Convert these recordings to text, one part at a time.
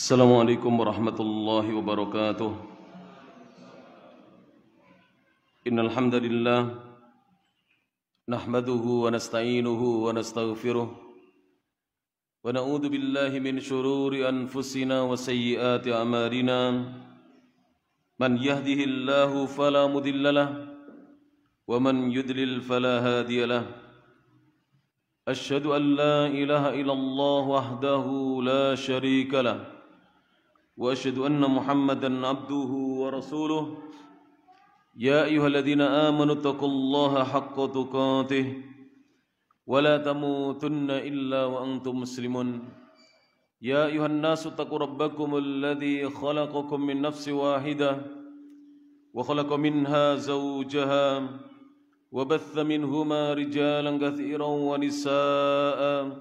Assalamualaikum warahmatullahi wabarakatuh. Innal hamdalillah nahmaduhu wa nasta'inuhu wa nastaghfiruh wa na'udzu billahi min shururi anfusina wa sayyiati a'malina. Man yahdihillahu fala mudhillalah wa man yudlil fala hadiyalah. Asyhadu an la ilaha illallah wahdahu la syarika lah wa asyhadu anna Muhammadan abduhu wa rasuluh. Ya ayyuhalladzina amanu taqullaha haqqa tuqatih wa la tamutunna illa wa antum muslimun. Ya ayyuhan nasu taqu rabbakumul ladzi khalaqakum min nafsin wahidah wa khalaqa minha zawjaha wa batha minhuma rijalan katsiran wa nisaa'a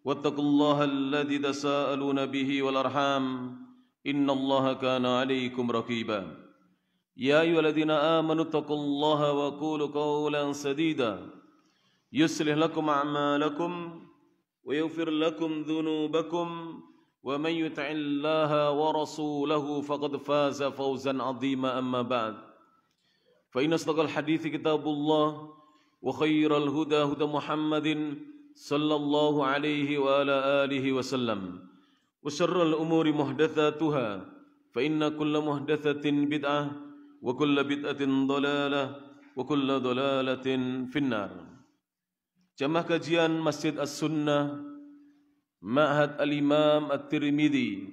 wattaqullaha alladzi tasaaluna bihi wal arham innallaha kana 'alaikum raqiba. Ya ayyuhalladzina amanu taqullaha wa qulu qawlan sadida yuslih lakum a'malakum wa yaghfir lakum dhunubakum wa man yuti'illaha wa rasulahu faqad faza fawzan 'azima. Amma ba'd, fa inna asdaqal hadithi kitabullah wa khairal huda huda Muhammadin sallallahu alaihi wa ala alihi wasallam wa syarrul umuri muhdatsatuha fa inna kulla muhdatsatin bid'ah wa kulla bid'atin dhalalah wa kulla dhalalatin finnar. Jamaah kajian Masjid As-Sunnah Ma'had Al-Imam At-Tirmidzi,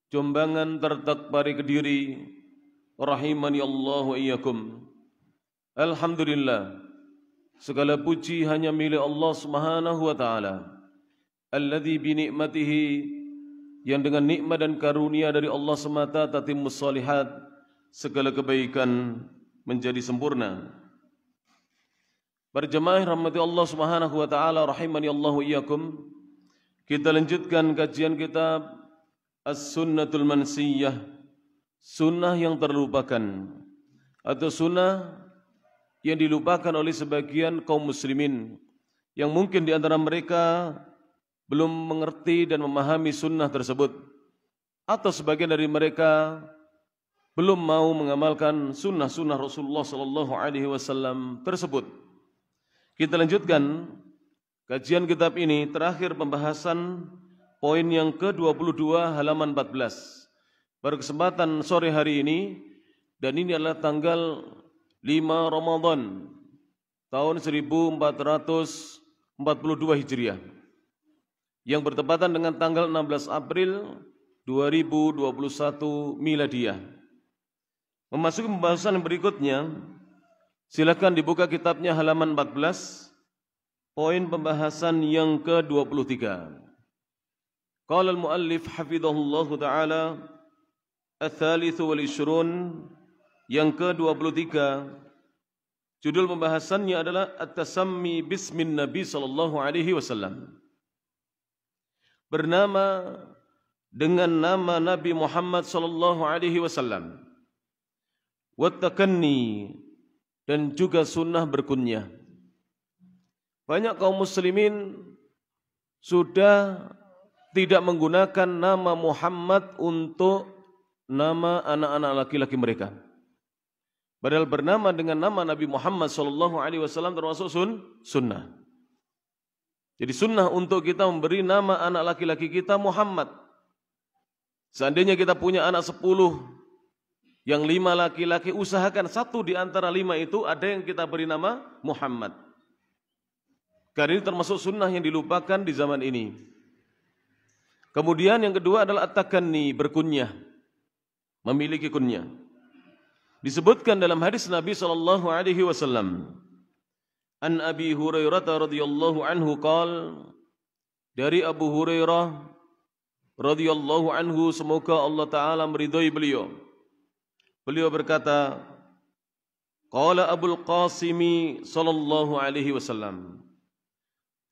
Jombangan Tertek Pari Kediri, rahimani Allah wa iyyakum. Alhamdulillah, segala puji hanya milik Allah Subhanahu wa taala, alladzi bi ni'matihi, yang dengan nikmat dan karunia dari Allah semata tatimmus shalihat, segala kebaikan menjadi sempurna. Para jemaah rahmati Allah Subhanahu wa taala, rahimani Allah wa iyyakum. Kita lanjutkan kajian kitab As-Sunnatul Mansiyah, sunnah yang terlupakan atau sunnah yang dilupakan oleh sebagian kaum muslimin yang mungkin di antara mereka belum mengerti dan memahami sunnah tersebut, atau sebagian dari mereka belum mau mengamalkan sunnah-sunnah Rasulullah sallallahu alaihi wasallam tersebut. Kita lanjutkan kajian kitab ini, terakhir pembahasan poin yang ke-22 halaman 14. Pada kesempatan sore hari ini, dan ini adalah tanggal 5 Ramadan tahun 1442 Hijriah yang bertepatan dengan tanggal 16 April 2021 Miladiyah. Memasuki pembahasan yang berikutnya, silakan dibuka kitabnya halaman 14, poin pembahasan yang ke-23. Qala al-muallif hafidhahullahu ta'ala, Ats-Tsalitsu wal 'Ishrun, yang ke-23, judul pembahasannya adalah At-Tasammi Bismin Nabi sallallahu alaihi wasallam. Bernama dengan nama Nabi Muhammad sallallahu alaihi wasallam. Wattakanni, dan juga sunnah berkunyah. Banyak kaum muslimin sudah tidak menggunakan nama Muhammad untuk nama anak-anak laki-laki mereka. Padahal bernama dengan nama Nabi Muhammad SAW termasuk sunnah. Jadi sunnah untuk kita memberi nama anak laki-laki kita Muhammad. Seandainya kita punya anak 10, yang 5 laki-laki, usahakan 1 di antara 5 itu ada yang kita beri nama Muhammad. Karena ini termasuk sunnah yang dilupakan di zaman ini. Kemudian yang kedua adalah at-takanni, berkunyah, memiliki kunyah. Disebutkan dalam hadis Nabi sallallahu alaihi wasallam, an Abi Hurairah radhiyallahu anhu qala, dari Abu Hurairah radhiyallahu anhu, semoga Allah taala meridhai beliau. Beliau berkata, qala Abul Qasimi sallallahu alaihi wasallam,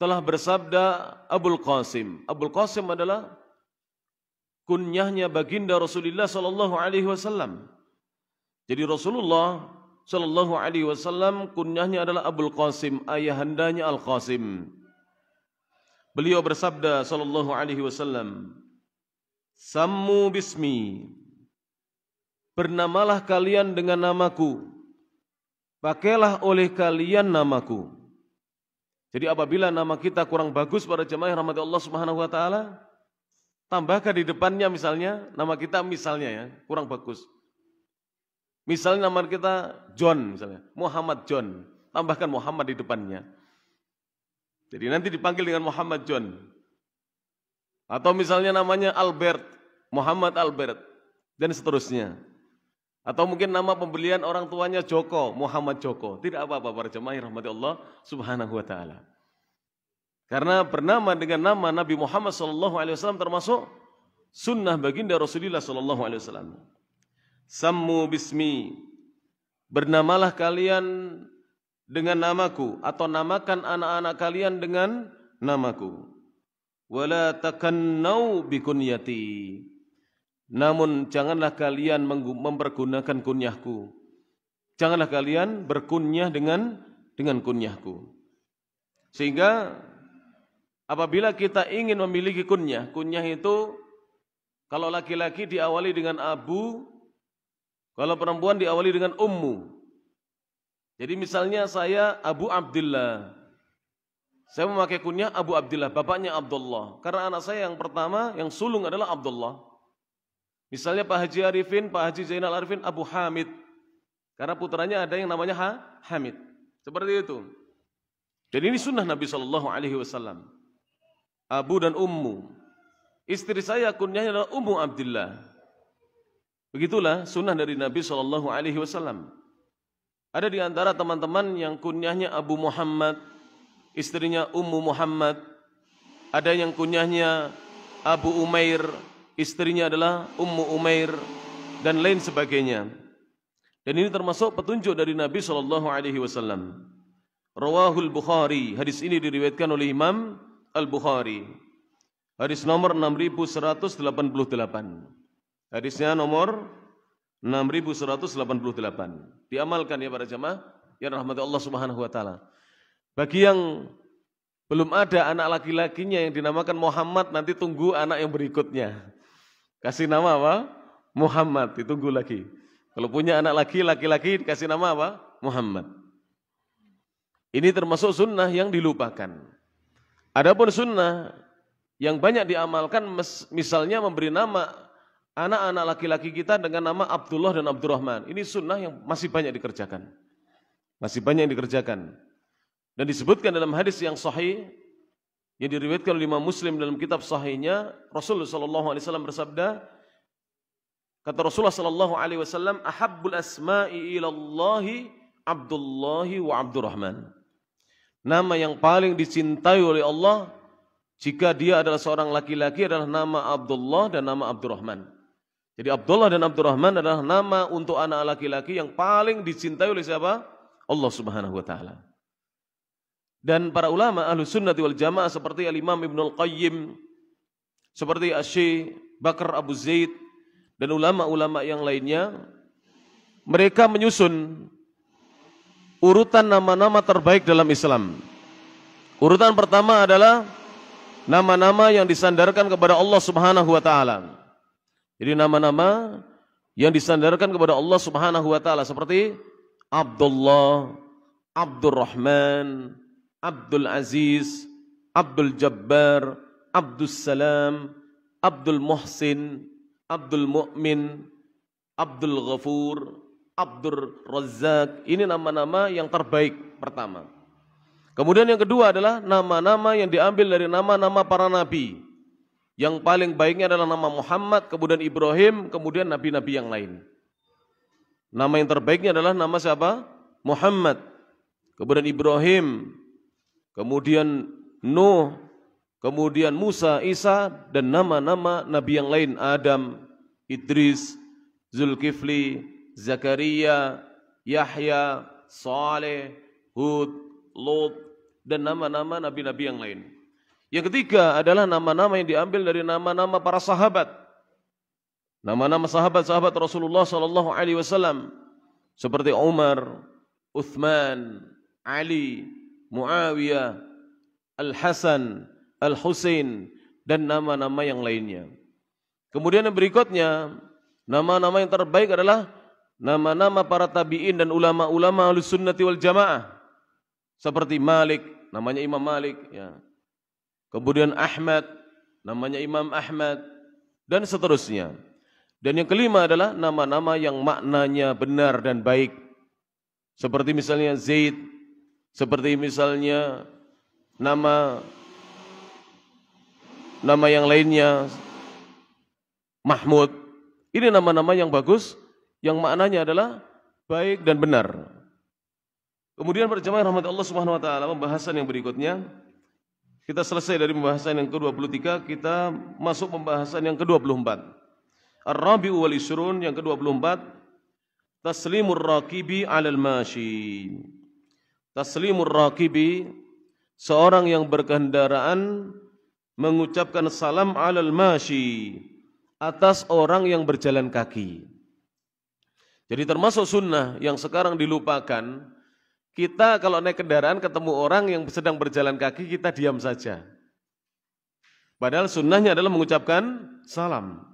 telah bersabda Abul Qasim. Abul Qasim adalah kunyahnya baginda Rasulullah sallallahu alaihi wasallam. Jadi Rasulullah sallallahu alaihi wasallam kunyahnya adalah Abul Qasim, ayahandanya Al Qasim. Beliau bersabda sallallahu alaihi wasallam, Sammu bismi. Bernamalah kalian dengan namaku. Pakailah oleh kalian namaku. Jadi apabila nama kita kurang bagus para jemaah yang rahmati Allah Subhanahu wa taala, tambahkan di depannya misalnya nama kita misalnya ya, kurang bagus. Misalnya nama kita John misalnya, Muhammad John, tambahkan Muhammad di depannya. Jadi nanti dipanggil dengan Muhammad John. Atau misalnya namanya Albert, Muhammad Albert, dan seterusnya. Atau mungkin nama pembelian orang tuanya Joko, Muhammad Joko. Tidak apa-apa para jemaah yang rahmati Allah Subhanahu wa taala. Karena bernama dengan nama Nabi Muhammad SAW termasuk sunnah baginda Rasulullah SAW. Sammu bismi. Bernamalah kalian dengan namaku atau namakan anak-anak kalian dengan namaku. Wala takannau bikunyati. Namun janganlah kalian mempergunakan kunyahku. Janganlah kalian berkunyah dengan kunyahku. Sehingga apabila kita ingin memiliki kunyah itu kalau laki-laki diawali dengan abu, kalau perempuan diawali dengan ummu. Jadi misalnya saya Abu Abdullah. Saya memakai kunyah Abu Abdullah, bapaknya Abdullah. Karena anak saya yang pertama, yang sulung adalah Abdullah. Misalnya Pak Haji Arifin, Pak Haji Zainal Arifin, Abu Hamid. Karena putranya ada yang namanya Hamid. Seperti itu. Jadi ini sunnah Nabi SAW. Abu dan Ummu. Istri saya kunyahnya adalah Ummu Abdullah. Begitulah sunnah dari Nabi SAW. Ada di antara teman-teman yang kunyahnya Abu Muhammad, istrinya Ummu Muhammad. Ada yang kunyahnya Abu Umair, istrinya adalah Ummu Umair, dan lain sebagainya. Dan ini termasuk petunjuk dari Nabi SAW. Rawahul Bukhari. Hadis ini diriwayatkan oleh Imam Al-Bukhari. Hadis nomor 6188. Hadisnya nomor 6188. Diamalkan ya para jemaah yang rahmati Allah Subhanahu wa taala. Bagi yang belum ada anak laki-lakinya yang dinamakan Muhammad, nanti tunggu anak yang berikutnya. Kasih nama apa? Muhammad, ditunggu lagi. Kalau punya anak laki-laki dikasih nama apa? Muhammad. Ini termasuk sunnah yang dilupakan. Adapun sunnah yang banyak diamalkan, misalnya memberi nama anak-anak laki-laki kita dengan nama Abdullah dan Abdurrahman. Ini sunnah yang masih banyak dikerjakan. Masih banyak yang dikerjakan. Dan disebutkan dalam hadis yang sahih, yang diriwayatkan oleh Imam Muslim dalam kitab sahihnya, Rasulullah SAW bersabda, kata Rasulullah SAW, ahabbul asma'i ilallahi Abdullahi wa Abdurrahman. Nama yang paling dicintai oleh Allah jika dia adalah seorang laki-laki adalah nama Abdullah dan nama Abdurrahman. Jadi Abdullah dan Abdurrahman adalah nama untuk anak laki-laki yang paling dicintai oleh siapa? Allah Subhanahu wa taala. Dan para ulama Ahlus Sunnah wal Jamaah seperti Al-Imam Ibnul Qayyim, seperti Asy-Syaikh Bakar Abu Zaid dan ulama-ulama yang lainnya, mereka menyusun urutan nama-nama terbaik dalam Islam. Urutan pertama adalah nama-nama yang disandarkan kepada Allah Subhanahu wa taala. Jadi nama-nama yang disandarkan kepada Allah Subhanahu wa taala seperti Abdullah, Abdurrahman, Abdul Aziz, Abdul Jabbar, Abdul Salam, Abdul Muhsin, Abdul Mu'min, Abdul Ghafur, Abdul Razzaq. Ini nama-nama yang terbaik pertama. Kemudian yang kedua adalah nama-nama yang diambil dari nama-nama para nabi. Yang paling baiknya adalah nama Muhammad, kemudian Ibrahim, kemudian nabi-nabi yang lain. Nama yang terbaiknya adalah nama siapa? Muhammad, kemudian Ibrahim, kemudian Nuh, kemudian Musa, Isa, dan nama-nama nabi yang lain, Adam, Idris, Zulkifli, Zakaria, Yahya, Saleh, Hud, Lot, dan nama-nama nabi-nabi yang lain. Yang ketiga adalah nama-nama yang diambil dari nama-nama para sahabat. Nama-nama sahabat-sahabat Rasulullah SAW seperti Umar, Uthman, Ali, Muawiyah, Al-Hasan, Al-Husain, dan nama-nama yang lainnya. Kemudian yang berikutnya, nama-nama yang terbaik adalah nama-nama para tabi'in dan ulama-ulama Ahlus Sunnati wal Jamaah. Seperti Malik, namanya Imam Malik, ya. Kemudian Ahmad, namanya Imam Ahmad, dan seterusnya. Dan yang kelima adalah nama-nama yang maknanya benar dan baik. Seperti misalnya Zaid, seperti misalnya nama yang lainnya, Mahmud. Ini nama-nama yang bagus, yang maknanya adalah baik dan benar. Kemudian berjamaah rahmat Allah Subhanahu wa taala, pembahasan yang berikutnya. Kita selesai dari pembahasan yang ke-23, kita masuk pembahasan yang ke-24. Ar-Rabi'u wal Ishrun, yang ke-24, taslimur raqibi 'alal mashi. Taslimur raqibi, seorang yang berkendaraan mengucapkan salam 'alal mashi, atas orang yang berjalan kaki. Jadi termasuk sunnah yang sekarang dilupakan, kita kalau naik kendaraan ketemu orang yang sedang berjalan kaki, kita diam saja. Padahal sunnahnya adalah mengucapkan salam.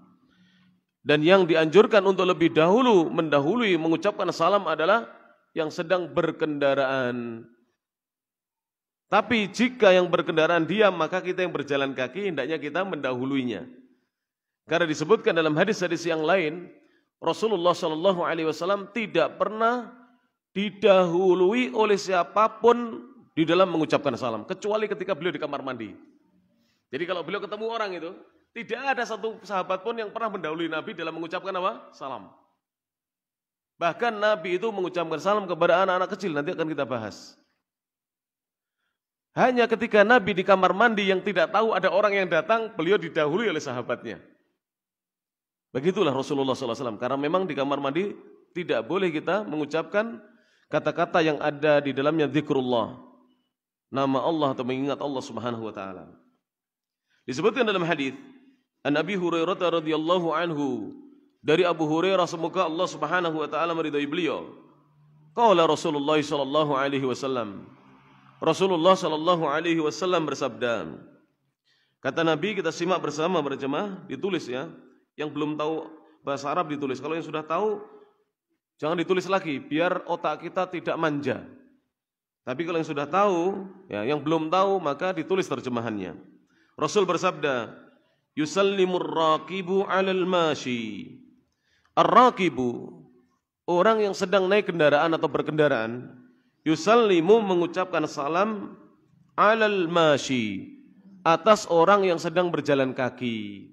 Dan yang dianjurkan untuk lebih dahulu mendahului mengucapkan salam adalah yang sedang berkendaraan. Tapi jika yang berkendaraan diam, maka kita yang berjalan kaki hendaknya kita mendahuluinya. Karena disebutkan dalam hadis-hadis yang lain, Rasulullah SAW tidak pernah didahului oleh siapapun di dalam mengucapkan salam, kecuali ketika beliau di kamar mandi. Jadi kalau beliau ketemu orang itu, tidak ada satu sahabat pun yang pernah mendahului Nabi dalam mengucapkan apa? Salam. Bahkan Nabi itu mengucapkan salam kepada anak-anak kecil, nanti akan kita bahas. Hanya ketika Nabi di kamar mandi yang tidak tahu ada orang yang datang, beliau didahului oleh sahabatnya. Begitulah Rasulullah SAW, karena memang di kamar mandi tidak boleh kita mengucapkan kata-kata yang ada di dalamnya zikrullah, nama Allah atau mengingat Allah Subhanahu wa taala. Disebutkan dalam hadis An Abi Hurairah radhiyallahu anhu, dari Abu Hurairah semoga Allah Subhanahu wa taala meridai beliau. Qala Rasulullah sallallahu alaihi wasallam. Rasulullah sallallahu alaihi wasallam bersabda. Kata Nabi, kita simak bersama berjemaah, ditulis ya. Yang belum tahu bahasa Arab ditulis. Kalau yang sudah tahu, jangan ditulis lagi, biar otak kita tidak manja. Tapi kalau yang sudah tahu, ya, yang belum tahu, maka ditulis terjemahannya. Rasul bersabda, yusallimur raqibu 'alal mashi. Ar-raqibu, orang yang sedang naik kendaraan atau berkendaraan, yusallimu mengucapkan salam 'alal mashi, atas orang yang sedang berjalan kaki.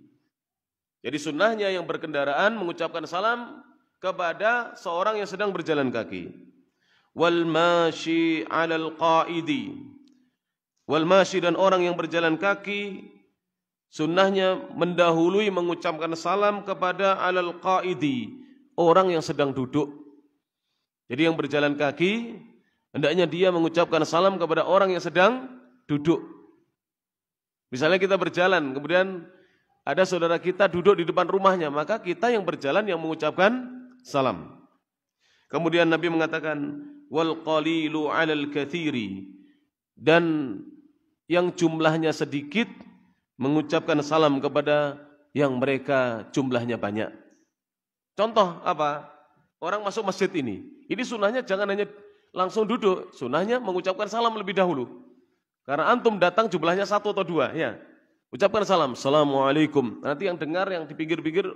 Jadi sunnahnya yang berkendaraan mengucapkan salam kepada seorang yang sedang berjalan kaki. Wal mashi 'alal qaidi. Wal mashi, dan orang yang berjalan kaki, sunnahnya mendahului mengucapkan salam kepada 'alal qaidi, orang yang sedang duduk. Jadi yang berjalan kaki hendaknya dia mengucapkan salam kepada orang yang sedang duduk. Misalnya kita berjalan, kemudian ada saudara kita duduk di depan rumahnya, maka kita yang berjalan yang mengucapkan salam. Kemudian Nabi mengatakan, wal qalilu 'alal katsiri, dan yang jumlahnya sedikit mengucapkan salam kepada yang mereka jumlahnya banyak. Contoh apa? Orang masuk masjid ini sunnahnya jangan hanya langsung duduk, sunnahnya mengucapkan salam lebih dahulu. Karena antum datang jumlahnya 1 atau 2, ya. Ucapkan salam, assalamualaikum. Nanti yang dengar, yang di pinggir-pinggir,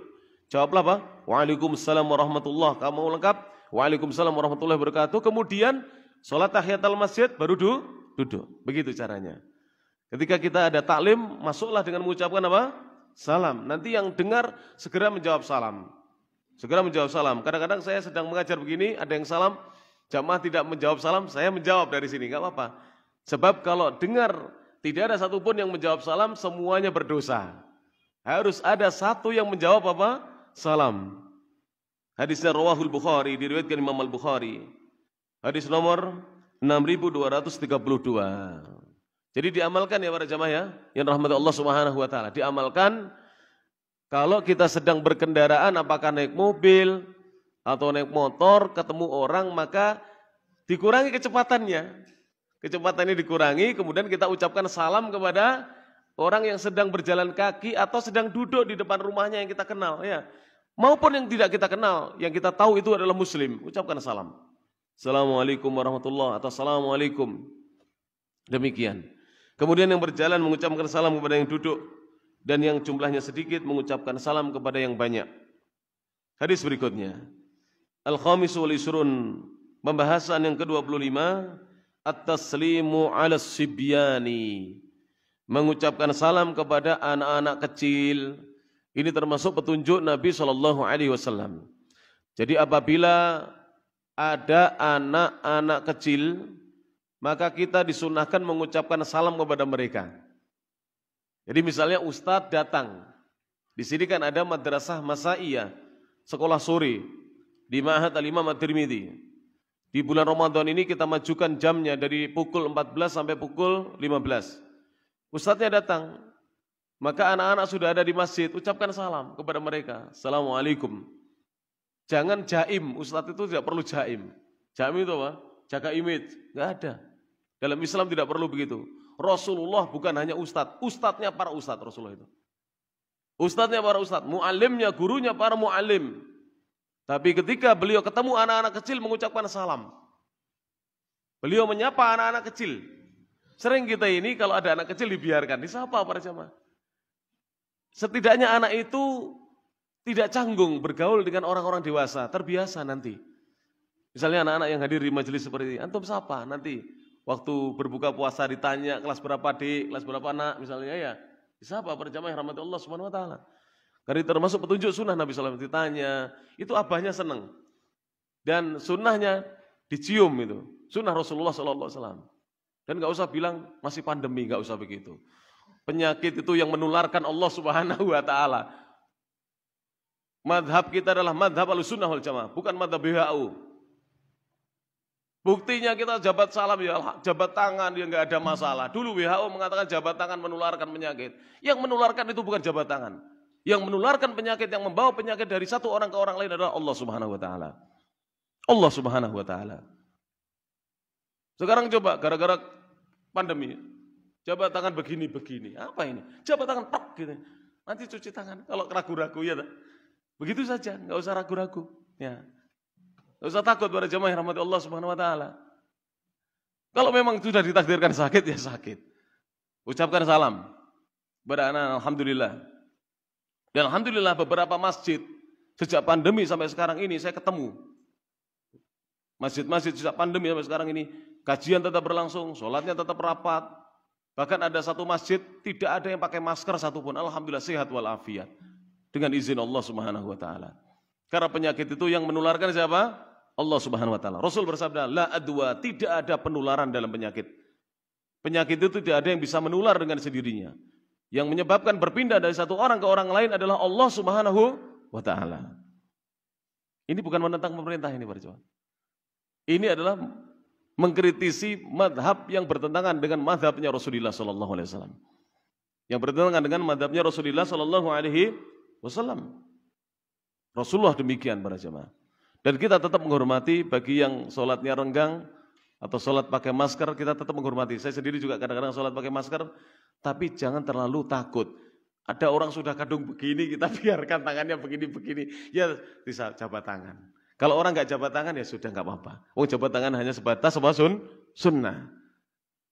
jawablah apa? Waalaikumsalam warahmatullah. Kamu lengkap? Waalaikumsalam warahmatullahi wabarakatuh. Kemudian sholat tahiyatul masjid baru duduk. Begitu caranya. Ketika kita ada taklim, masuklah dengan mengucapkan apa? Salam. Nanti yang dengar segera menjawab salam. Segera menjawab salam. Kadang-kadang saya sedang mengajar begini, ada yang salam, jamaah tidak menjawab salam, saya menjawab dari sini, enggak apa-apa. Sebab kalau dengar tidak ada satupun yang menjawab salam, semuanya berdosa. Harus ada satu yang menjawab apa? Salam. Hadisnya rawahul Bukhari, diriwayatkan Imam Al-Bukhari. Hadis nomor 6232. Jadi diamalkan ya para jamaah ya, yang rahmat Allah Subhanahu wa taala. Diamalkan kalau kita sedang berkendaraan, apakah naik mobil atau naik motor, ketemu orang, maka dikurangi kecepatannya. Kecepatannya dikurangi, kemudian kita ucapkan salam kepada orang yang sedang berjalan kaki atau sedang duduk di depan rumahnya yang kita kenal, ya. Maupun yang tidak kita kenal, yang kita tahu itu adalah muslim, ucapkan salam. Assalamualaikum warahmatullahi atau assalamualaikum. Demikian. Kemudian yang berjalan mengucapkan salam kepada yang duduk dan yang jumlahnya sedikit mengucapkan salam kepada yang banyak. Hadis berikutnya. Al-Khamisu wal Isrun, pembahasan yang ke-25, at-taslimu 'ala sibyani. Mengucapkan salam kepada anak-anak kecil. Ini termasuk petunjuk Nabi SAW. Jadi apabila ada anak-anak kecil, maka kita disunahkan mengucapkan salam kepada mereka. Jadi misalnya ustadz datang. Di sini kan ada madrasah masaiyah, sekolah sore di Ma'had Al-Imam At-Tirmidzi. Di bulan Ramadan ini kita majukan jamnya dari pukul 14 sampai pukul 15. Ustadznya datang, maka anak-anak sudah ada di masjid, ucapkan salam kepada mereka. Assalamualaikum. Jangan jaim, ustadz itu tidak perlu jaim. Jaim itu apa? Jaga image, enggak ada. Dalam Islam tidak perlu begitu. Rasulullah bukan hanya ustadz, ustadznya para ustadz Rasulullah itu. Ustadznya para ustadz, muallimnya, gurunya para muallim. Tapi ketika beliau ketemu anak-anak kecil mengucapkan salam. Beliau menyapa anak-anak kecil. Sering kita ini kalau ada anak kecil dibiarkan, disapa para jamaah. Setidaknya anak itu tidak canggung bergaul dengan orang-orang dewasa, terbiasa nanti. Misalnya anak-anak yang hadir di majelis seperti ini, antum sapa nanti waktu berbuka puasa ditanya kelas berapa Dik, kelas berapa Nak, misalnya ya. Disapa para jamaah rahmati Allah Subhanahu wa taala. Karena itu termasuk petunjuk sunnah Nabi SAW, ditanya, itu abahnya senang. Dan sunnahnya dicium itu, sunnah Rasulullah SAW. Dan enggak usah bilang masih pandemi, enggak usah begitu. Penyakit itu yang menularkan Allah Subhanahu wa taala. Madhab kita adalah madhab Ahlussunnah wal Jamaah, bukan madhab WHO. Buktinya kita jabat salam ya, jabat tangan ya enggak ada masalah. Dulu WHO mengatakan jabat tangan menularkan penyakit. Yang menularkan itu bukan jabat tangan. Yang menularkan penyakit, yang membawa penyakit dari satu orang ke orang lain adalah Allah Subhanahu wa taala. Allah Subhanahu wa taala. Sekarang coba gara-gara pandemi, jabat tangan begini-begini. Apa ini? Jabat tangan tok gitu. Nanti cuci tangan. Kalau ragu-ragu ya. Begitu saja, enggak usah ragu-ragu. Ya. Enggak usah takut pada jemaah rahmati Allah Subhanahu wa taala. Kalau memang sudah ditakdirkan sakit ya sakit. Ucapkan salam kepada anak, alhamdulillah. Dan alhamdulillah beberapa masjid sejak pandemi sampai sekarang ini saya ketemu. Masjid-masjid sejak pandemi sampai sekarang ini kajian tetap berlangsung, sholatnya tetap rapat. Bahkan ada satu masjid tidak ada yang pakai masker satupun. Alhamdulillah sehat walafiat. Dengan izin Allah Subhanahu wa taala. Karena penyakit itu yang menularkan siapa? Allah Subhanahu wa taala. Rasul bersabda, la adwa, tidak ada penularan dalam penyakit. Penyakit itu tidak ada yang bisa menular dengan sendirinya. Yang menyebabkan berpindah dari satu orang ke orang lain adalah Allah Subhanahu wa taala. Ini bukan menentang pemerintah ini para jemaah. Ini adalah mengkritisi madhab yang bertentangan dengan madhabnya Rasulullah SAW. Yang bertentangan dengan madhabnya Rasulullah SAW. Rasulullah demikian para jemaah. Dan kita tetap menghormati bagi yang sholatnya renggang atau sholat pakai masker, kita tetap menghormati. Saya sendiri juga kadang-kadang sholat pakai masker, tapi jangan terlalu takut. Ada orang sudah kadung begini, kita biarkan tangannya begini-begini. Ya bisa jabat tangan. Kalau orang nggak jabat tangan ya sudah nggak apa-apa. Oh jabat tangan hanya sebatas sunnah.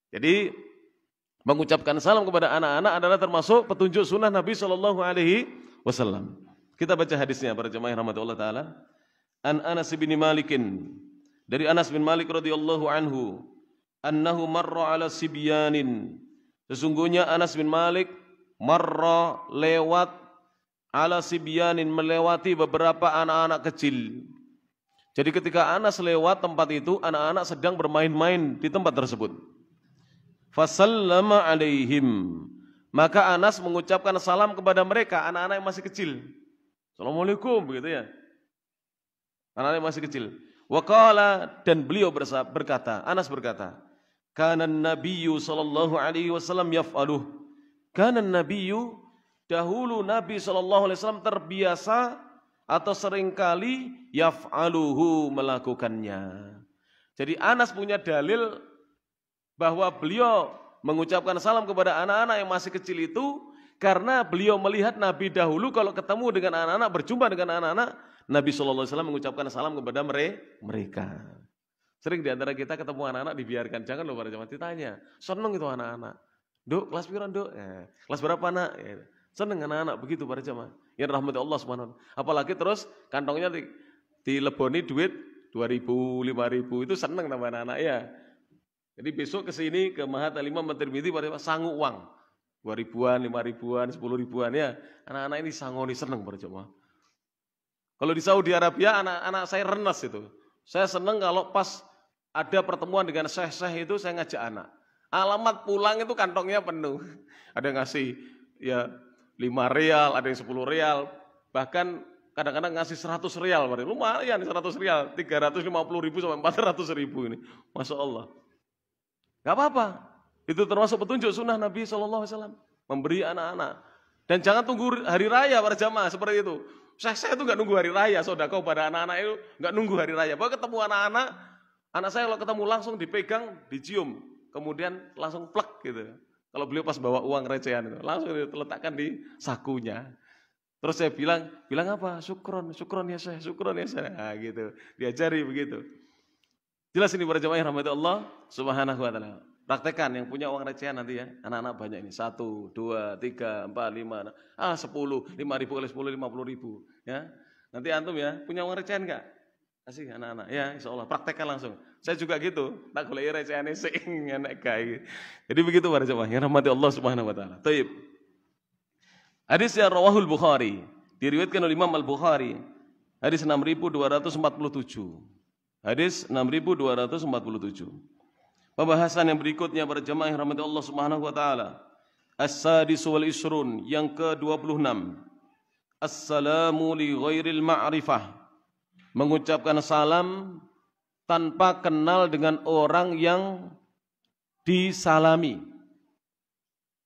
Jadi mengucapkan salam kepada anak-anak adalah termasuk petunjuk sunnah Nabi SAW. Kita baca hadisnya para jemaah rahmatullah taala. An Anas bin Malikin, dari Anas bin Malik radhiyallahu anhu, annahu marra ala sibyanin. Sesungguhnya Anas bin Malik marra lewat ala sibyanin, melewati beberapa anak-anak kecil. Jadi ketika Anas lewat tempat itu, anak-anak sedang bermain-main di tempat tersebut. Fasallama alaihim. Maka Anas mengucapkan salam kepada mereka, anak-anak yang masih kecil. Assalamualaikum, begitu ya. Anak-anak yang masih kecil. Wa qala, dan beliau berkata, Anas berkata, kana nabiyyu sallallahu alaihi wasallam yaf'aluh. Kana nabiyyu, dahulu Nabi sallallahu alaihi wasallam terbiasa atau seringkali yaf'aluhu, melakukannya. Jadi Anas punya dalil bahwa beliau mengucapkan salam kepada anak-anak yang masih kecil itu karena beliau melihat Nabi dahulu kalau ketemu dengan anak-anak, berjumpa dengan anak-anak, Nabi SAW mengucapkan salam kepada mereka. Sering di antara kita ketemu anak-anak dibiarkan, jangan loh para jemaah, ditanya, seneng itu anak-anak. Duk, kelas berapa Duk? Kelas berapa nak? Seneng anak-anak begitu para jemaah. Yang rahmati Allah Subhanahu wa taala. Apalagi terus kantongnya dileboni duit 2.000, 5.000, itu seneng tambah anak-anak ya. Jadi besok ke sini ke Mahat Al-Imam At-Tirmidzi pada sanggup uang 2.000-an, 5.000-an, 10.000-an ya. Anak-anak ini sangoni seneng para jemaah. Kalau di Saudi Arabia anak-anak saya renas itu. Saya seneng kalau pas ada pertemuan dengan syekh-syekh itu saya ngajak anak. Alamat pulang itu kantongnya penuh. Ada yang ngasih ya 5 real, ada yang 10 real, bahkan kadang-kadang ngasih 100 real. Lumayan 100 real, 350.000 sampai 400.000 ini. Masya Allah. Gak apa-apa. Itu termasuk petunjuk sunnah Nabi SAW. Memberi anak-anak. Dan jangan tunggu hari raya para jamaah seperti itu. Saya itu gak nunggu hari raya, sedekah pada anak-anak itu gak nunggu hari raya. Bahwa ketemu anak-anak, anak saya kalau ketemu langsung dipegang, dicium. Kemudian langsung plek gitu. Kalau beliau pas bawa uang recehan itu, langsung diletakkan di sakunya. Terus saya bilang apa? Syukron ya saya, syukron ya saya. Nah, gitu. Diajari begitu. Jelas ini para jemaah yang rahmati Allah Subhanahu wa taala. Praktekan yang punya uang recehan nanti ya. Anak-anak banyak ini. 1, 2, 3, 4, 5. 10, 5.000 kali 10, 50.000. Ya. Nanti antum ya, punya uang recehan enggak? Kasih anak-anak. Ya, insyaallah praktekkan langsung. Saya juga gitu. Tak golek recehane sing enek gawe. Jadi begitu para jemaah yang rahmati Allah Subhanahu wa taala. Baik. Hadis yang rawahul Bukhari, diriwayatkan oleh Imam Al-Bukhari. Hadis 6247. Hadis 6247. Pembahasan yang berikutnya para jemaah yang rahmati Allah Subhanahu wa taala. As-sadis wal isrun, yang ke-26. Assalamu li ghairil ma'rifah. Mengucapkan salam tanpa kenal dengan orang yang disalami.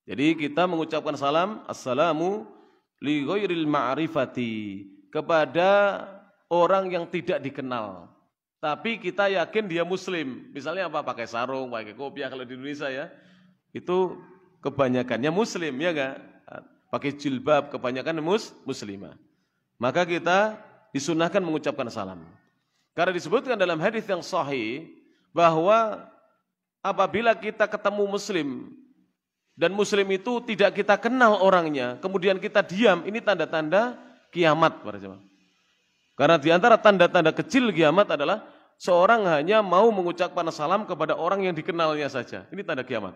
Jadi kita mengucapkan salam, assalamu li ghairil ma'rifati, kepada orang yang tidak dikenal. Tapi kita yakin dia muslim. Misalnya apa? Pakai sarung, pakai kopiah kalau di Indonesia ya. Itu kebanyakannya muslim ya enggak? Pakai jilbab, kebanyakan muslimah. Maka kita disunahkan mengucapkan salam. Karena disebutkan dalam hadis yang sahih bahwa apabila kita ketemu muslim dan muslim itu tidak kita kenal orangnya, kemudian kita diam, ini tanda-tanda kiamat para jemaah. Karena di antara tanda-tanda kecil kiamat adalah seorang hanya mau mengucapkan salam kepada orang yang dikenalnya saja. Ini tanda kiamat.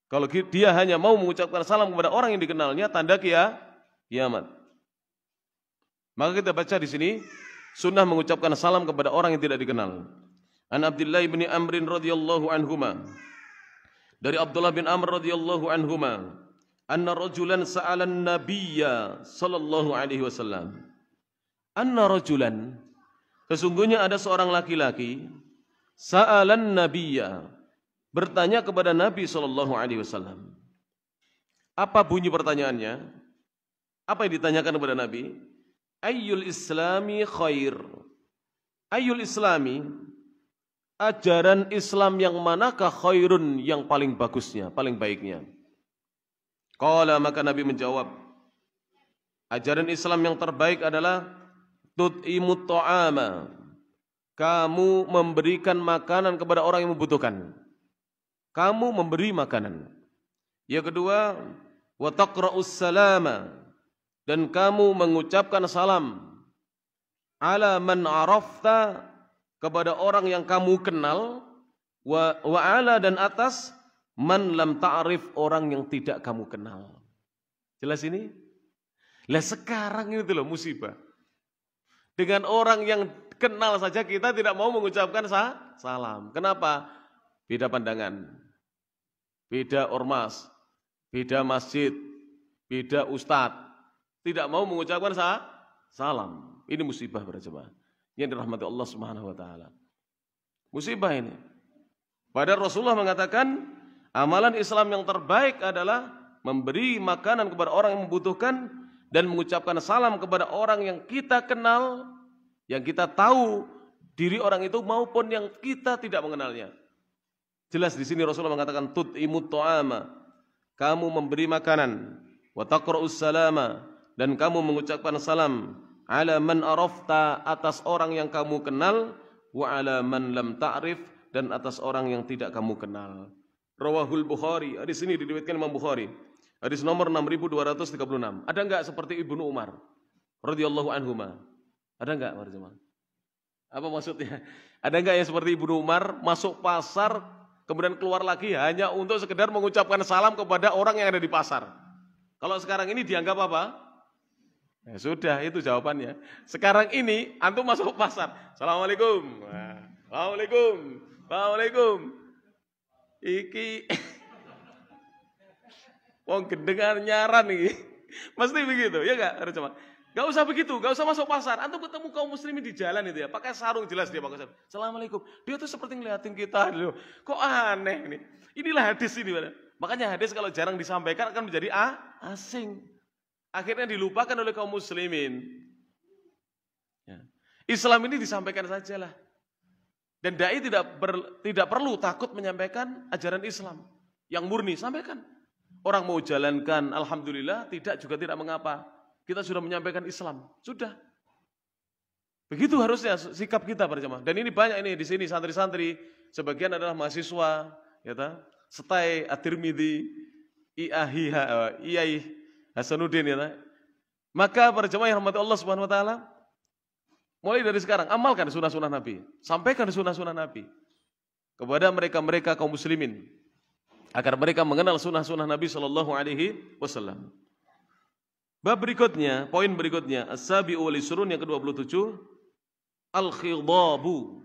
Kalau dia hanya mau mengucapkan salam kepada orang yang dikenalnya, tanda kiamat. Maka kita baca di sini sunnah mengucapkan salam kepada orang yang tidak dikenal. An Abdullah bin Amr radhiyallahu anhuma. Dari Abdullah bin Amr radhiyallahu anhuma, anna rajulan sa'ala an-nabiyya sallallahu alaihi wasallam. Anna rajulan, sesungguhnya ada seorang laki-laki, sa'ala an-nabiyya, bertanya kepada Nabi sallallahu alaihi wasallam. Apa bunyi pertanyaannya? Apa yang ditanyakan kepada Nabi? Ayyul islami khair. Ayyul islami, ajaran Islam yang manakah khairun, yang paling bagusnya, paling baiknya? Qala, maka Nabi menjawab, ajaran Islam yang terbaik adalah tut'imut ta'ama, kamu memberikan makanan kepada orang yang membutuhkan. Kamu memberi makanan. Yang kedua, wa taqra'us salama, dan kamu mengucapkan salam ala man arafta, kepada orang yang kamu kenal, wa ala, dan atas man lam ta'rif, orang yang tidak kamu kenal. Jelas ini? Lah sekarang itu loh musibah. Dengan orang yang kenal saja kita tidak mau mengucapkan salam. Kenapa? Beda pandangan, beda ormas, beda masjid, beda ustadz. Tidak mau mengucapkan salam. Ini musibah para jemaah yang dirahmati Allah Subhanahu wa taala. Musibah ini. Padahal Rasulullah mengatakan amalan Islam yang terbaik adalah memberi makanan kepada orang yang membutuhkan dan mengucapkan salam kepada orang yang kita kenal, yang kita tahu diri orang itu maupun yang kita tidak mengenalnya. Jelas di sini Rasulullah mengatakan tut'imut ta'ama, kamu memberi makanan, wa taqra'us salama, dan kamu mengucapkan salam, ala man arafta, atas orang yang kamu kenal, wa ala man lam ta'rif, dan atas orang yang tidak kamu kenal. Rawahul Bukhari. Hadis ini diriwayatkan Imam Bukhari. Hadis nomor 6236. Ada enggak seperti Ibnu Umar radhiyallahu anhuma? Ada enggak, Marjama? Apa maksudnya? Ada enggak yang seperti Ibnu Umar masuk pasar kemudian keluar lagi hanya untuk sekedar mengucapkan salam kepada orang yang ada di pasar? Kalau sekarang ini dianggap apa? Ya sudah, itu jawabannya. Sekarang ini antum masuk pasar. Assalamualaikum. Assalamualaikum. Assalamualaikum. Iki wong gendengan nyaran iki. Mesti begitu, ya enggak? Coba. Enggak usah begitu, enggak usah masuk pasar. Antum ketemu kaum muslimin di jalan itu ya, pakai sarung jelas dia pakai sarung. Assalamualaikum. Dia tuh seperti ngeliatin kita loh. Kok aneh ini. Inilah hadis ini. Makanya hadis kalau jarang disampaikan akan menjadi asing. Akhirnya dilupakan oleh kaum muslimin. Ya. Islam ini disampaikan sajalah. Dan dai tidak perlu takut menyampaikan ajaran Islam yang murni, sampaikan. Orang mau jalankan, alhamdulillah, tidak mengapa. Kita sudah menyampaikan Islam, sudah. Begitu harusnya sikap kita para jemaah. Dan ini banyak ini di sini santri-santri, sebagian adalah mahasiswa, ya ta? Setai At-Tirmidzi, Iyai Hasanuddin, ya ta? Maka para jemaah yang rahmati Allah Subhanahu wa taala, mulai dari sekarang amalkan sunnah-sunnah Nabi, sampaikan sunnah-sunnah Nabi kepada mereka-mereka kaum muslimin agar mereka mengenal sunnah-sunnah Nabi sallallahu alaihi wasallam. Bab berikutnya, poin berikutnya, as-sabi'u wal isrun yang ke-27, al-khidabu,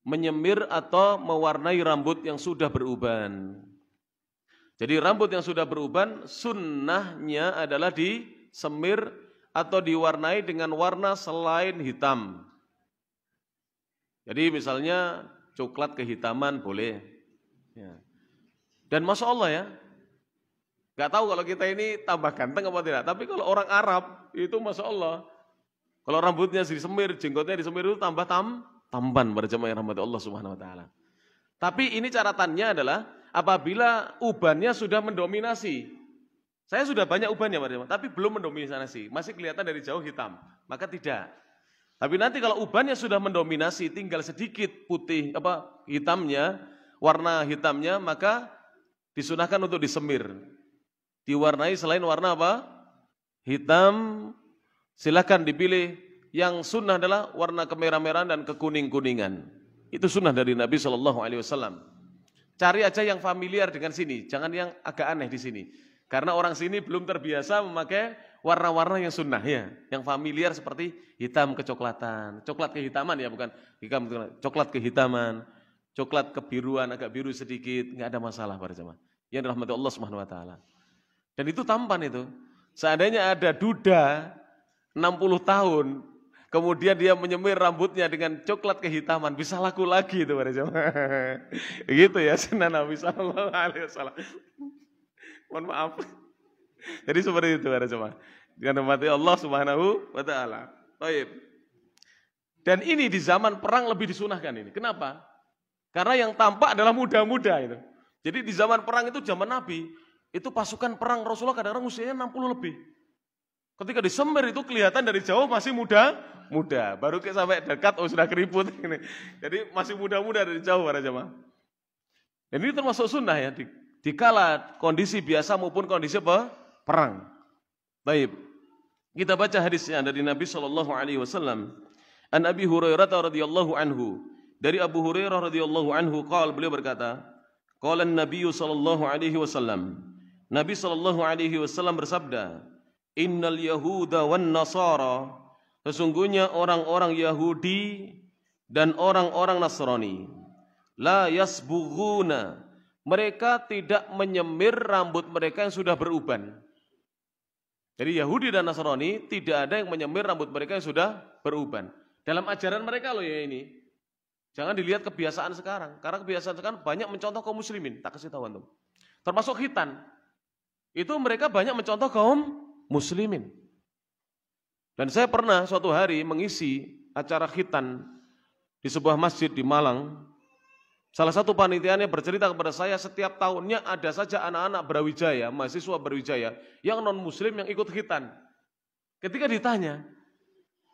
menyemir atau mewarnai rambut yang sudah beruban. Jadi rambut yang sudah beruban sunnahnya adalah disemir atau diwarnai dengan warna selain hitam. Jadi misalnya coklat kehitaman boleh. Ya. Dan Masya Allah ya, gak tahu kalau kita ini tambah ganteng apa tidak. Tapi kalau orang Arab itu Masya Allah, kalau rambutnya disemir, jenggotnya disemir itu tambah tamban pada jemaah yang rahmati Allah Subhanahu Wa Taala. Tapi ini catatannya adalah apabila ubannya sudah mendominasi. Saya sudah banyak ubannya, tapi belum mendominasi, masih kelihatan dari jauh hitam, maka tidak. Tapi nanti kalau ubannya sudah mendominasi, tinggal sedikit putih, hitamnya, warna hitamnya, maka disunahkan untuk disemir. Diwarnai selain warna apa? Hitam, silakan dipilih. Yang sunnah adalah warna kemerah-merahan dan kekuning-kuningan. Itu sunnah dari Nabi SAW. Cari aja yang familiar dengan sini, jangan yang agak aneh di sini. Karena orang sini belum terbiasa memakai warna-warna yang sunnah ya, yang familiar seperti hitam kecoklatan, coklat kehitaman ya, bukan hitam, coklat kehitaman, coklat kebiruan agak biru sedikit, nggak ada masalah para jemaah. Yang dirahmati Allah Subhanahu Wa Taala. Dan itu tampan itu. Seandainya ada duda 60 tahun, kemudian dia menyemir rambutnya dengan coklat kehitaman, bisa laku lagi itu para jemaah. Begitu ya sunnah Nabi Sallallahu Alaihi Wasallam. Mohon maaf. Jadi seperti itu para jemaah. Dengan hormati Allah Subhanahu wa taala. Baik. Dan ini di zaman perang lebih disunahkan ini. Kenapa? Karena yang tampak adalah muda-muda itu. Jadi di zaman perang itu zaman Nabi, itu pasukan perang Rasulullah kadang-kadang usianya 60 lebih. Ketika disemir itu kelihatan dari jauh masih muda. Baru sampai dekat sudah keriput ini. Jadi masih muda-muda dari jauh para jemaah. Dan ini termasuk sunnah ya. Dikala kondisi biasa maupun kondisi perang. Baik. Kita baca hadisnya dari Nabi sallallahu alaihi wasallam. An Abi Hurairah radhiyallahu anhu. Dari Abu Hurairah radhiyallahu anhu beliau berkata, qala an-nabiy sallallahu alaihi wasallam. Nabi sallallahu alaihi wasallam bersabda, "Innal yahuda wan nasara", sesungguhnya orang-orang Yahudi dan orang-orang Nasrani, la yasbughuna, mereka tidak menyemir rambut mereka yang sudah beruban. Jadi Yahudi dan Nasrani tidak ada yang menyemir rambut mereka yang sudah beruban. Dalam ajaran mereka loh ya ini. Jangan dilihat kebiasaan sekarang. Karena kebiasaan sekarang banyak mencontoh kaum muslimin. Tak kasih tahu antum. Termasuk khitan. Itu mereka banyak mencontoh kaum muslimin. Dan saya pernah suatu hari mengisi acara khitan di sebuah masjid di Malang. Salah satu panitianya bercerita kepada saya, setiap tahunnya ada saja anak-anak Brawijaya, mahasiswa Brawijaya yang non muslim yang ikut khitan. Ketika ditanya,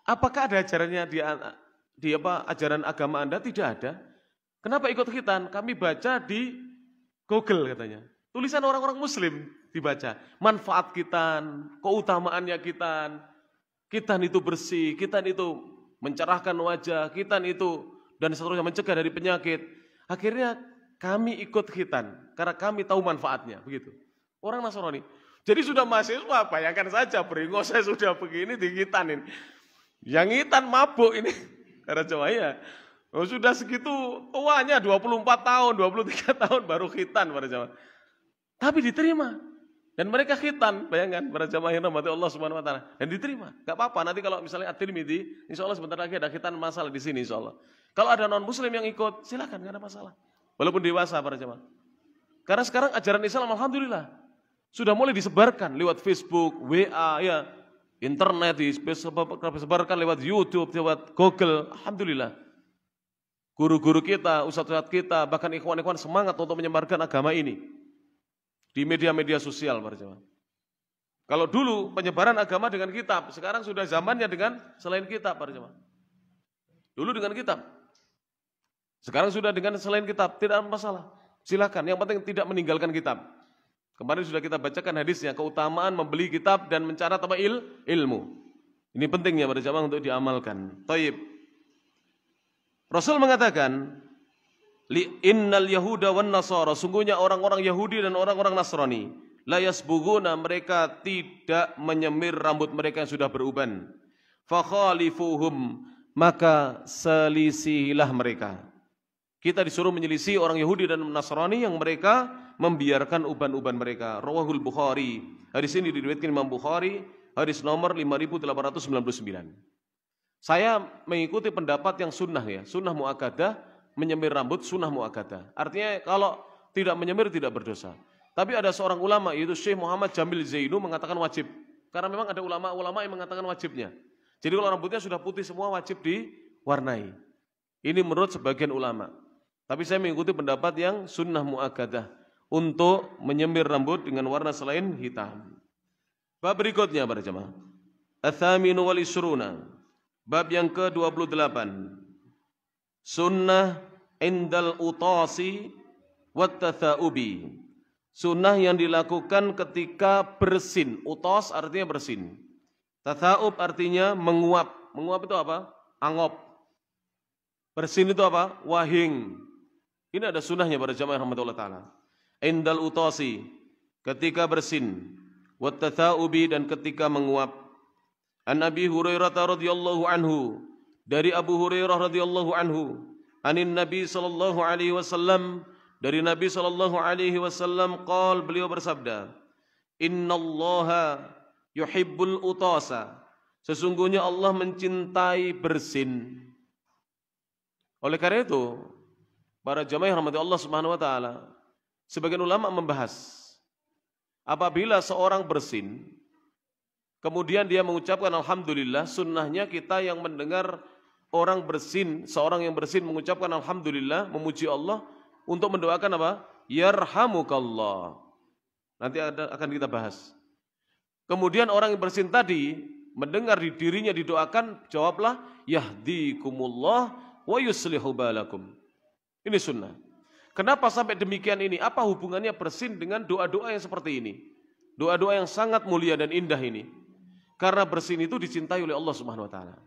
apakah ada ajarannya di ajaran agama Anda? Tidak ada. Kenapa ikut khitan? Kami baca di Google katanya. Tulisan orang-orang muslim dibaca. Manfaat khitan, keutamaannya khitan. Khitan itu bersih, khitan itu mencerahkan wajah, khitan itu dan seterusnya mencegah dari penyakit. Akhirnya kami ikut khitan karena kami tahu manfaatnya, begitu. Orang Nasrani. Jadi sudah mahasiswa, bayangkan saja beringo saya sudah begini dikhitanin. Yang khitan mabuk ini. Karena coba ya. Oh, sudah segitu tuanya 24 tahun, 23 tahun baru khitan pada zaman. Tapi diterima. Dan mereka khitan, bayangkan para jamaah yang rahmati Allah Subhanahu wa taala, dan diterima. Enggak apa-apa, nanti kalau misalnya At-Tirmidzi, insyaallah sebentar lagi ada khitan masalah di sini insyaallah. Kalau ada non muslim yang ikut, silakan, enggak ada masalah. Walaupun dewasa para jamaah. Karena sekarang ajaran Islam alhamdulillah sudah mulai disebarkan lewat Facebook, WA, ya, internet disebarkan lewat YouTube, lewat Google, alhamdulillah. Guru-guru kita, ustadz-ustadz kita, bahkan ikhwan-ikhwan semangat untuk menyebarkan agama ini di media-media sosial para jemaah. Kalau dulu penyebaran agama dengan kitab, sekarang sudah zamannya dengan selain kitab para jemaah. Dulu dengan kitab, sekarang sudah dengan selain kitab, tidak ada masalah. Silakan, yang penting tidak meninggalkan kitab. Kemarin sudah kita bacakan hadisnya, keutamaan membeli kitab dan mencatat ilmu. Ini pentingnya para jemaah untuk diamalkan. Thayyib. Rasul mengatakan, innal yahuda wan nasara, sungguhnya orang-orang Yahudi dan orang-orang Nasrani, la yasbuguna, mereka tidak menyemir rambut mereka yang sudah beruban. Fakhalifuhum, maka selisihilah mereka. Kita disuruh menyelisih orang Yahudi dan Nasrani yang mereka membiarkan uban-uban mereka. Rawahul Bukhari. Hadis ini diriwayatkan Imam Bukhari, hadis nomor 5899. Saya mengikuti pendapat yang sunnah ya, sunnah muakkadah, menyemir rambut sunnah muakkadah. Artinya kalau tidak menyemir tidak berdosa. Tapi ada seorang ulama yaitu Syekh Muhammad Jamil Zainu mengatakan wajib. Karena memang ada ulama-ulama yang mengatakan wajibnya. Jadi kalau rambutnya sudah putih semua wajib diwarnai. Ini menurut sebagian ulama. Tapi saya mengikuti pendapat yang sunnah muakkadah untuk menyemir rambut dengan warna selain hitam. Bab berikutnya para jemaah. Ats-tsaminu wal isruna. Bab yang ke-28. Sunnah indal utasi wat tathaubi. Sunnah yang dilakukan ketika bersin. Utas artinya bersin. Tathaub artinya menguap. Menguap itu apa? Angop. Bersin itu apa? Wahing. Ini ada sunnahnya pada jamaah rahmatullah ta'ala. Indal utasi, ketika bersin. Wat tathaubi, dan ketika menguap. An Abi Hurairah radhiyallahu anhu, dari Abu Hurairah radhiyallahu anhu, anin Nabi sallallahu alaihi wasallam, dari Nabi sallallahu alaihi wasallam qaal, beliau bersabda, innallaha yuhibbul utasa, sesungguhnya Allah mencintai bersin. Oleh karena itu, para jamaah rahmati Allah Subhanahu wa taala, sebagian ulama membahas apabila seorang bersin kemudian dia mengucapkan alhamdulillah, sunnahnya kita yang mendengar orang bersin, seorang yang bersin mengucapkan alhamdulillah, memuji Allah untuk mendoakan apa? Yarhamukallah. Nanti akan kita bahas. Kemudian orang yang bersin tadi mendengar di dirinya didoakan, jawablah yahdikumullah wa yuslihu balakum. Ini sunnah. Kenapa sampai demikian ini? Apa hubungannya bersin dengan doa-doa yang seperti ini? Doa-doa yang sangat mulia dan indah ini. Karena bersin itu dicintai oleh Allah Subhanahu wa taala.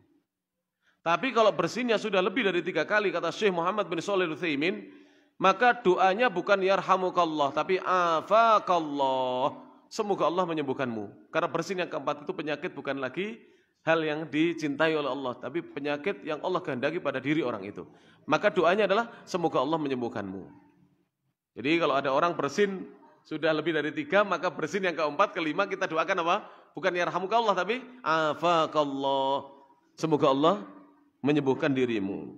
Tapi kalau bersinnya sudah lebih dari 3 kali, kata Syekh Muhammad bin Shalih Al-Utsaimin, maka doanya bukan yarhamukallah, tapi afakallah. Semoga Allah menyembuhkanmu. Karena bersin yang keempat itu penyakit bukan lagi hal yang dicintai oleh Allah, tapi penyakit yang Allah kehendaki pada diri orang itu. Maka doanya adalah semoga Allah menyembuhkanmu. Jadi kalau ada orang bersin sudah lebih dari 3, maka bersin yang keempat, kelima kita doakan apa? Bukan yarhamukallah, tapi afakallah. Semoga Allah menyembuhkan dirimu.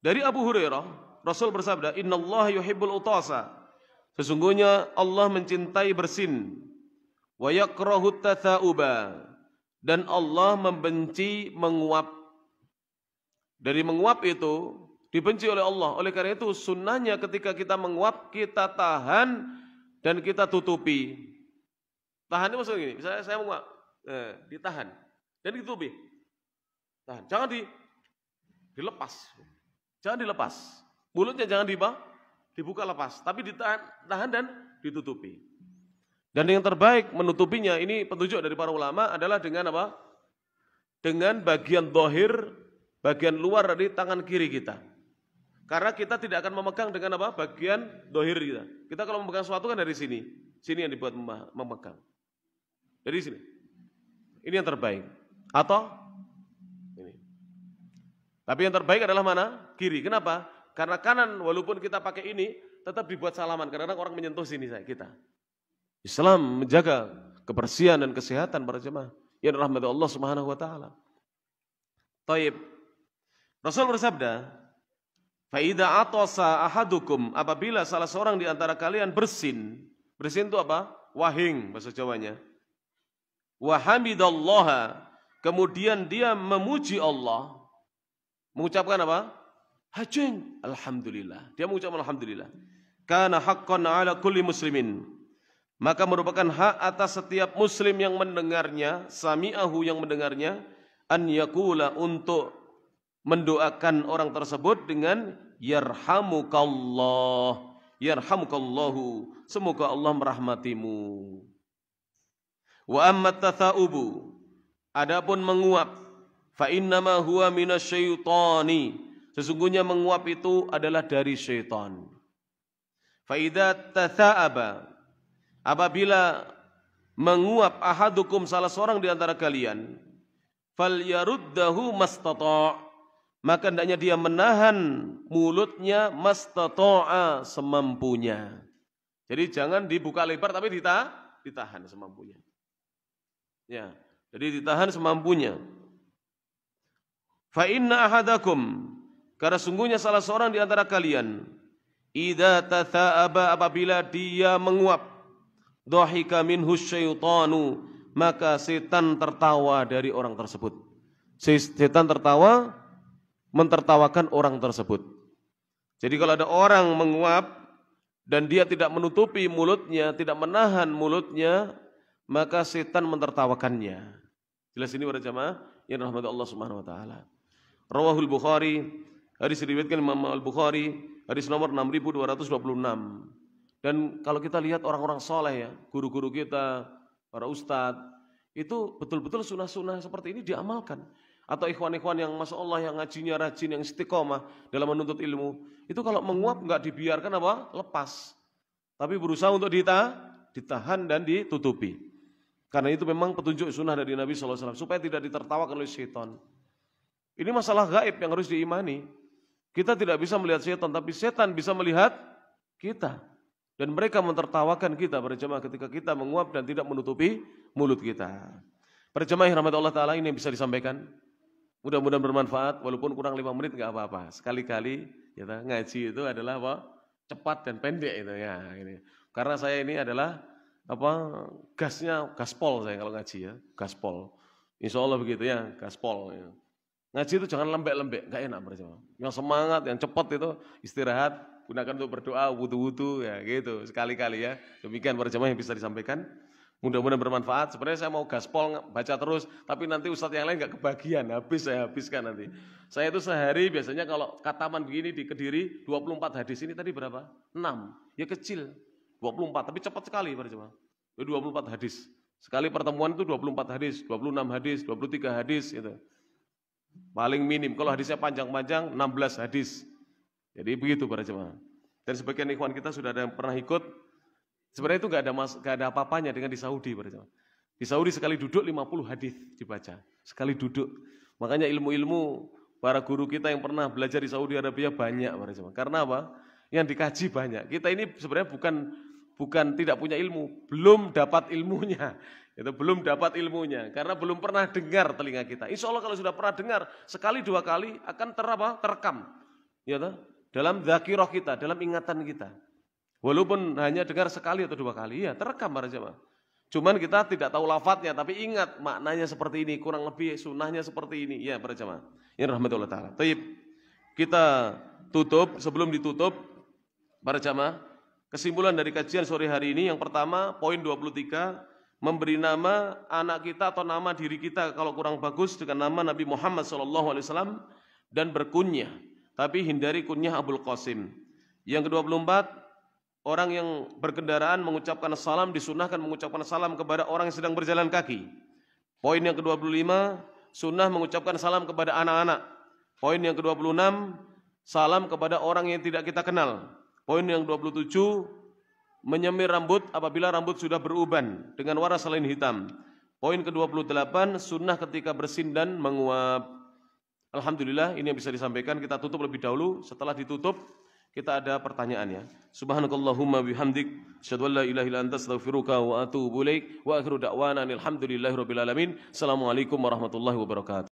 Dari Abu Hurairah, Rasul bersabda, innallaha yuhibbul utasa. Sesungguhnya Allah mencintai bersin. Wa yakrahut tathauba. Dan Allah membenci menguap. Dari menguap itu dibenci oleh Allah. Oleh karena itu sunnahnya ketika kita menguap, kita tahan dan kita tutupi. Tahan itu maksudnya gini, misalnya saya menguap, ditahan dan ditutupi. Tahan, jangan dilepas. Jangan dilepas. Mulutnya jangan dibuka lepas, tapi ditahan dan ditutupi. Dan yang terbaik menutupinya, ini petunjuk dari para ulama adalah dengan apa? Dengan bagian zahir, bagian luar dari tangan kiri kita. Karena kita tidak akan memegang dengan apa? Bagian zahir kita. Kita kalau memegang sesuatu kan dari sini. Sini yang dibuat memegang. Dari sini. Ini yang terbaik. Atau ini. Tapi yang terbaik adalah mana? Kiri. Kenapa? Karena kanan walaupun kita pakai ini tetap dibuat salaman. Kadang-kadang orang menyentuh sini kita. Islam menjaga kebersihan dan kesehatan para jemaah yang dirahmati Allah Subhanahu wa taala. Taib. Rasul bersabda, "Fa idza atasa ahadukum," apabila salah seorang di antara kalian bersin. Bersin itu apa? Wahing bahasa Jawanya. Wa hamidallaha, kemudian dia memuji Allah. Mengucapkan apa? Hajing, alhamdulillah. Dia mengucap alhamdulillah. Kana haqqan ala kulli muslimin. Maka merupakan hak atas setiap muslim yang mendengarnya, sami'ahu yang mendengarnya, an yakula, untuk mendoakan orang tersebut dengan yarhamukallah, yarhamukallahu, semoga Allah merahmatimu. Wa amma tatha'ubu, adapun menguap, fa innama huwa minasyaitani, sesungguhnya menguap itu adalah dari syaitan. Fa idza tatha'aba, apabila menguap ahadukum salah seorang di antara kalian, falyaruddahu mastata', maka hendaknya dia menahan mulutnya mastata'a, semampunya. Jadi jangan dibuka lebar tapi ditahan semampunya. Ya, jadi ditahan semampunya. Fa inna ahadakum, karena sungguhnya salah seorang di antara kalian, idza tatha'aba, apabila dia menguap, dhahika minhu syaitanu, maka setan tertawa dari orang tersebut. Setan tertawa, mentertawakan orang tersebut. Jadi kalau ada orang menguap dan dia tidak menutupi mulutnya, tidak menahan mulutnya, maka setan mentertawakannya. Jelas ini para jamaah yang dirahmati Allah Subhanahu wa taala. Rawahul Bukhari, hadis diriwayatkan Imam Al-Bukhari, hadis nomor 6226. Dan kalau kita lihat orang-orang soleh ya, guru-guru kita, para ustadz, itu betul-betul sunnah-sunnah seperti ini diamalkan. Atau ikhwan-ikhwan yang Masya Allah yang ngajinya rajin, yang istiqomah dalam menuntut ilmu, itu kalau menguap nggak dibiarkan apa? Lepas. Tapi berusaha untuk ditahan dan ditutupi. Karena itu memang petunjuk sunnah dari Nabi SAW, supaya tidak ditertawakan oleh syaitan. Ini masalah gaib yang harus diimani. Kita tidak bisa melihat syaitan, tapi setan bisa melihat kita. Dan mereka mentertawakan kita para jemaah ketika kita menguap dan tidak menutupi mulut kita. Para jemaah yang rahmat Allah Ta'ala, ini yang bisa disampaikan. Mudah-mudahan bermanfaat, walaupun kurang 5 menit nggak apa-apa. Sekali-kali ya, ngaji itu adalah apa? Cepat dan pendek itu ya. Ini. Karena saya ini adalah gasnya gaspol saya kalau ngaji ya, gaspol. Insya Allah begitu ya, gaspol. Ya. Ngaji itu jangan lembek-lembek, nggak enak para jemaah. Yang semangat, yang cepat itu istirahat. Gunakan untuk berdoa, wudu-wudu, ya gitu, sekali-kali ya. Demikian para jemaah yang bisa disampaikan. Mudah-mudahan bermanfaat. Sebenarnya saya mau gaspol, baca terus, tapi nanti ustadz yang lain nggak kebagian, saya habiskan nanti. Saya itu sehari biasanya kalau kataman begini di Kediri, 24 hadis, ini tadi berapa? 6, ya kecil, 24, tapi cepat sekali para jemaah. 24 hadis. Sekali pertemuan itu 24 hadis, 26 hadis, 23 hadis, gitu. Paling minim, kalau hadisnya panjang-panjang, 16 hadis. Jadi begitu para jemaah. Dan sebagian ikhwan kita sudah ada yang pernah ikut. Sebenarnya itu nggak ada apa-apanya dengan di Saudi para jemaah. Di Saudi sekali duduk 50 hadis dibaca. Sekali duduk. Makanya ilmu-ilmu para guru kita yang pernah belajar di Saudi Arabia banyak para jemaah. Karena apa? Yang dikaji banyak. Kita ini sebenarnya bukan tidak punya ilmu, belum dapat ilmunya. Itu belum dapat ilmunya karena belum pernah dengar telinga kita. Insya Allah kalau sudah pernah dengar sekali 2 kali akan terekam. Ya toh? Dalam dzakirah kita, dalam ingatan kita. Walaupun hanya dengar sekali atau 2 kali, ya terekam para jemaah. Cuman kita tidak tahu lafadznya, tapi ingat maknanya seperti ini, kurang lebih sunnahnya seperti ini. Ya para jemaah, ini rahmatullah ta'ala. Taib, kita tutup, sebelum ditutup, para jamaah, kesimpulan dari kajian sore hari ini, yang pertama, poin 23, memberi nama anak kita atau nama diri kita kalau kurang bagus dengan nama Nabi Muhammad SAW dan berkunyah, tapi hindari kunyah Abul Qasim. Yang ke-24, orang yang berkendaraan mengucapkan salam, disunahkan mengucapkan salam kepada orang yang sedang berjalan kaki. Poin yang ke-25, sunnah mengucapkan salam kepada anak-anak. Poin yang ke-26, salam kepada orang yang tidak kita kenal. Poin yang ke-27, menyemir rambut apabila rambut sudah beruban dengan warna selain hitam. Poin ke-28, sunnah ketika bersin dan menguap. Alhamdulillah, ini yang bisa disampaikan. Kita tutup lebih dahulu. Setelah ditutup, kita ada pertanyaannya. Subhanakallahumma bihamdik, asyhadu an la ilaha illa anta, astaghfiruka wa atubu ilaik, wa akhiru da'wana alhamdulillahirabbil alamin. Assalamualaikum warahmatullahi wabarakatuh.